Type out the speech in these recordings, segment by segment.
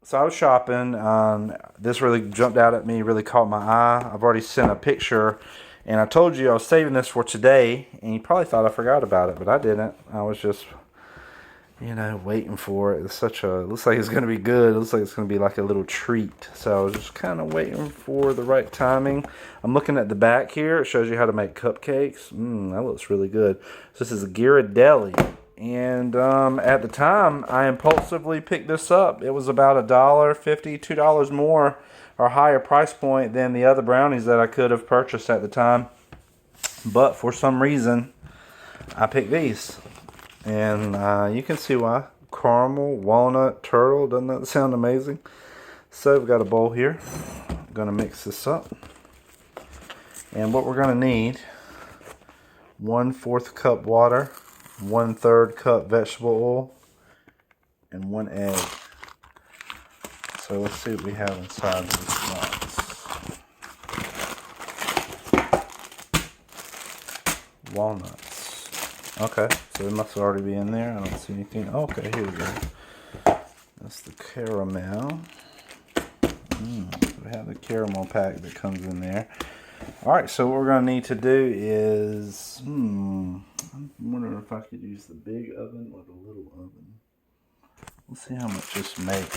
So I was shopping. This really jumped out at me, really caught my eye. I've already sent a picture, and I told you I was saving this for today, and you probably thought I forgot about it, but I didn't. I was just, waiting for it. Looks like it's going to be good. It looks like it's going to be like a little treat. So I was just kind of waiting for the right timing. I'm looking at the back here. It shows you how to make cupcakes. That looks really good. So this is a Ghirardelli. And at the time, I impulsively picked this up. It was about $1.50, $2 more or higher price point than the other brownies that I could have purchased at the time. But for some reason, I picked these. And you can see why. Caramel, walnut, turtle. Doesn't that sound amazing? So we've got a bowl here. I'm going to mix this up. And what we're going to need, 1/4 cup water, 1/3 cup vegetable oil, and 1 egg. So let's see what we have inside these box. Walnuts. Okay, so it must already be in there. I don't see anything. Okay, here we go. That's the caramel. We have the caramel pack that comes in there. Alright, so what we're going to need to do is, I'm wondering if I could use the big oven or the little oven. Let's see how much this makes.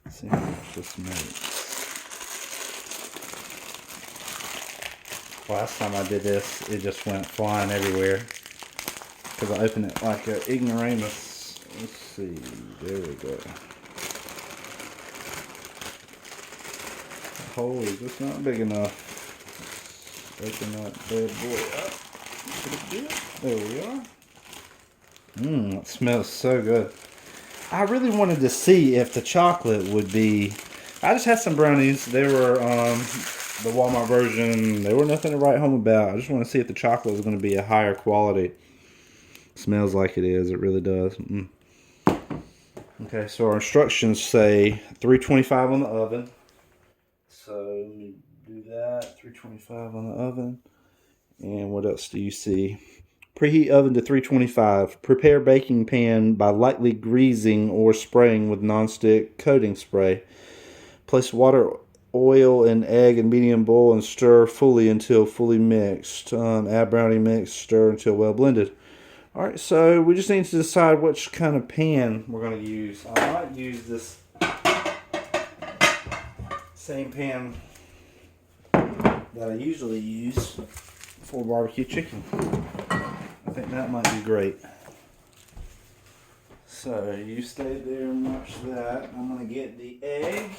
Let's see how much this makes. Last time I did this, it just went flying everywhere. Because I opened it like an ignoramus. Let's see, there we go. Hole is just not big enough. Open that bad boy up. There we are. It smells so good. I really wanted to see if the chocolate would be. I just had some brownies. They were the Walmart version. They were nothing to write home about. I just want to see if the chocolate was going to be a higher quality. Smells like it is. It really does. Okay, so our instructions say 325 on the oven. So let me do that. 325 on the oven. And what else do you see? Preheat oven to 325. Prepare baking pan by lightly greasing or spraying with nonstick coating spray. Place water, oil, and egg in medium boil and stir fully until fully mixed. Add brownie mix, stir until well blended. Alright, so we just need to decide which kind of pan we're going to use. I might use this same pan that I usually use for barbecue chicken. I think that might be great. So you stay there and watch that. I'm going to get the egg.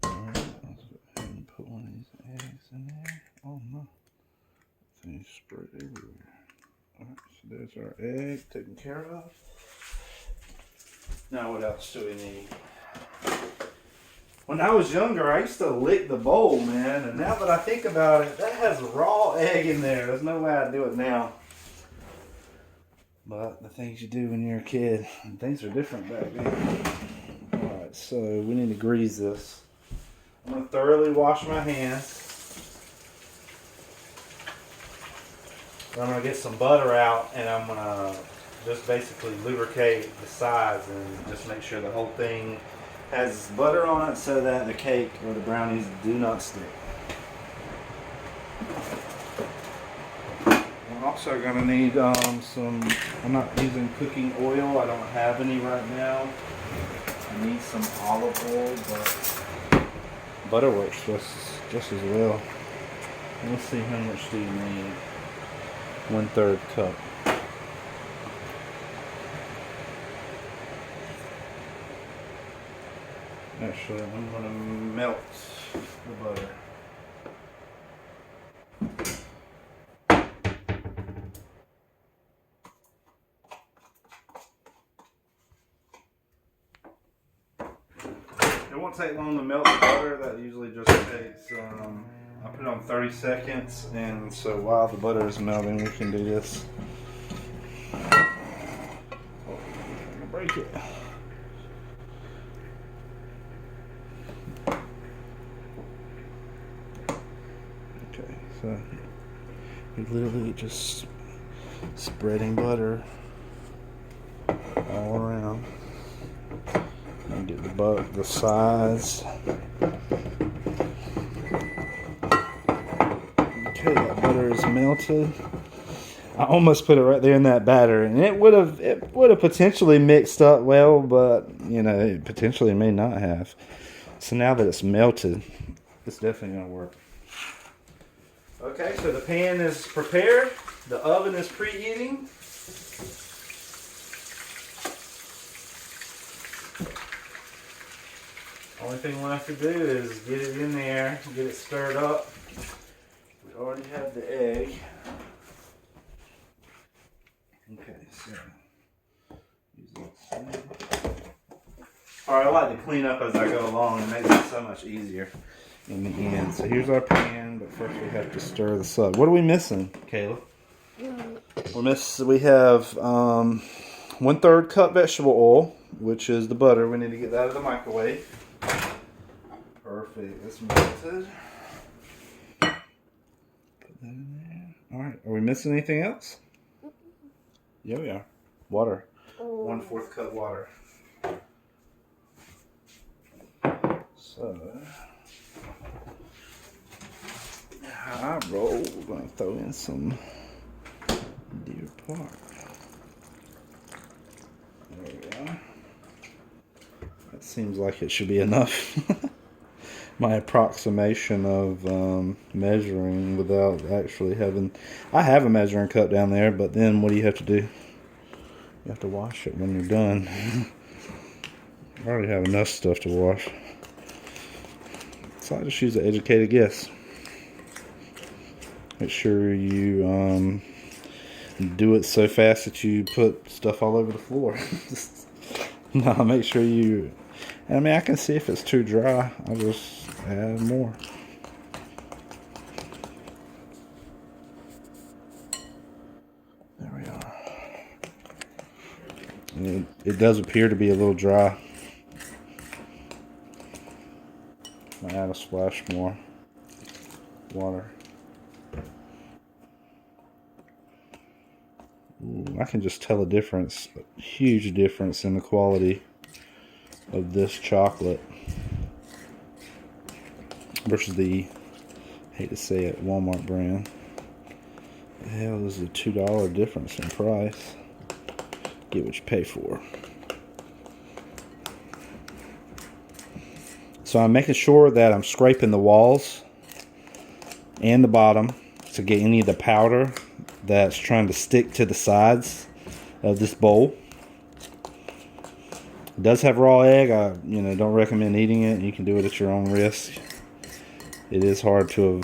Alright, let's go ahead and put one of these eggs in there. Oh no. Things spread everywhere. Alright, so there's our egg taken care of. Now what else do we need? When I was younger, I used to lick the bowl, man, and now that I think about it, that has raw egg in there. There's no way I'd do it now. But the things you do when you're a kid, and things are different back then. Alright, so we need to grease this. I'm going to thoroughly wash my hands. I'm going to get some butter out, and I'm going to just basically lubricate the sides and just make sure the whole thing has butter on it so that the cake or the brownies do not stick. I'm also going to need I'm not using cooking oil. I don't have any right now. I need some olive oil, but butter works just as well. Let's see, how much do you need? 1/3 cup. Actually, I'm going to melt the butter. It won't take long to melt the butter. That usually just takes, I put it on 30 seconds, and so while the butter is melting, we can do this. Oh, I'm going to break it. Okay, so you're literally just spreading butter all around. And get the sides. Okay, that butter is melted. I almost put it right there in that batter, and it would have potentially mixed up well, but you know, it potentially may not have. So now that it's melted, it's definitely gonna work. Okay, so the pan is prepared. The oven is preheating. Only thing left to do is get it in there, get it stirred up. We already have the egg. Okay, so use that. Alright, I like to clean up as I go along. It makes it so much easier in the end. So here's our pan, but first we have to stir this up. What are we missing, Kayla? We have 1/3 cup vegetable oil, which is the butter. We need to get that out of the microwave. Perfect. It's melted. Put that in there. Alright, are we missing anything else? Yeah, we are. Water. 1/4 cup water. So, I roll. We're going to throw in some Deer Park. There we go. That seems like it should be enough. My approximation of measuring without actually having... I have a measuring cup down there, but then what do you have to do? You have to wash it when you're done. I already have enough stuff to wash. So I just use an educated guess. Make sure you do it so fast that you put stuff all over the floor. No, make sure you... I mean, I can see if it's too dry. I'll just add more. There we are. And it does appear to be a little dry. I'll add a splash more water. Ooh, I can just tell a difference, a huge difference in the quality of this chocolate versus the, I hate to say it, Walmart brand. Hell, there's a $2 difference in price. Get what you pay for. So I'm making sure that I'm scraping the walls and the bottom to get any of the powder that's trying to stick to the sides of this bowl. It does have raw egg. I don't recommend eating it. You can do it at your own risk. It is hard to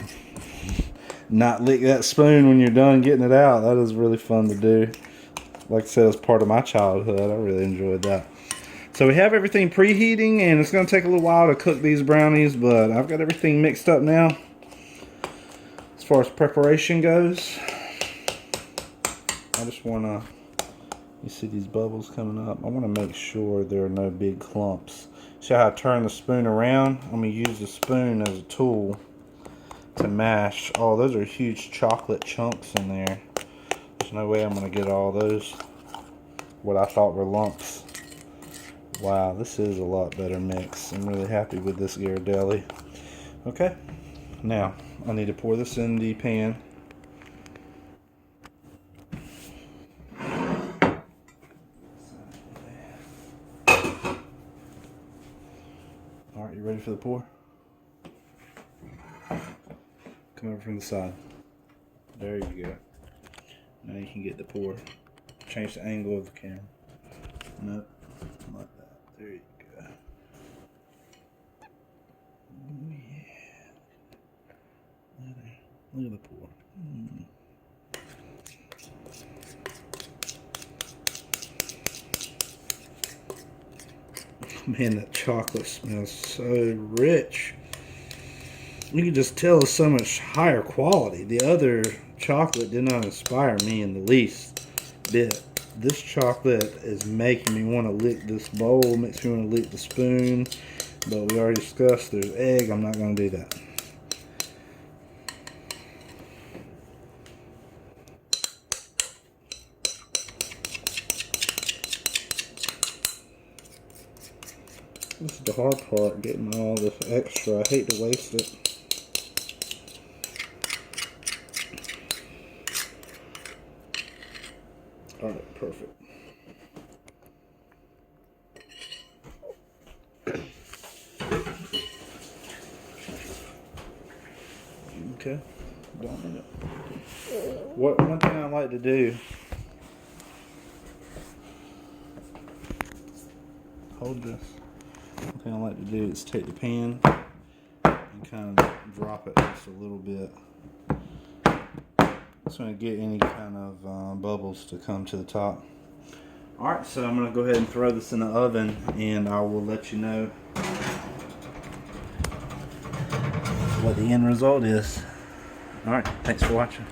not lick that spoon when you're done getting it out. That is really fun to do. Like I said, it's part of my childhood. I really enjoyed that. So we have everything preheating, and it's going to take a little while to cook these brownies, but I've got everything mixed up now as far as preparation goes. I just want to, you see these bubbles coming up? I want to make sure there are no big clumps. See how I turn the spoon around? I'm going to use the spoon as a tool to mash. Oh, those are huge chocolate chunks in there. There's no way I'm going to get all those, what I thought were lumps. Wow, this is a lot better mix. I'm really happy with this Ghirardelli. Okay, now I need to pour this in the pan. Alright, you ready for the pour? Come over from the side. There you go. Now you can get the pour. Change the angle of the camera. Nope, like that. There you go. Oh yeah. Look at the pour. Man, that chocolate smells so rich. You can just tell it's so much higher quality. The other chocolate did not inspire me in the least bit. This chocolate is making me want to lick this bowl, makes me want to lick the spoon, but we already discussed there's egg. I'm not going to do that. the hard part, getting all this extra. I hate to waste it. Alright, perfect. Okay, done it. One thing I like to do, hold this. One thing I like to do is take the pan and kind of drop it just a little bit. Just want to get any kind of bubbles to come to the top. Alright, so I'm going to go ahead and throw this in the oven, and I will let you know what the end result is. Alright, thanks for watching.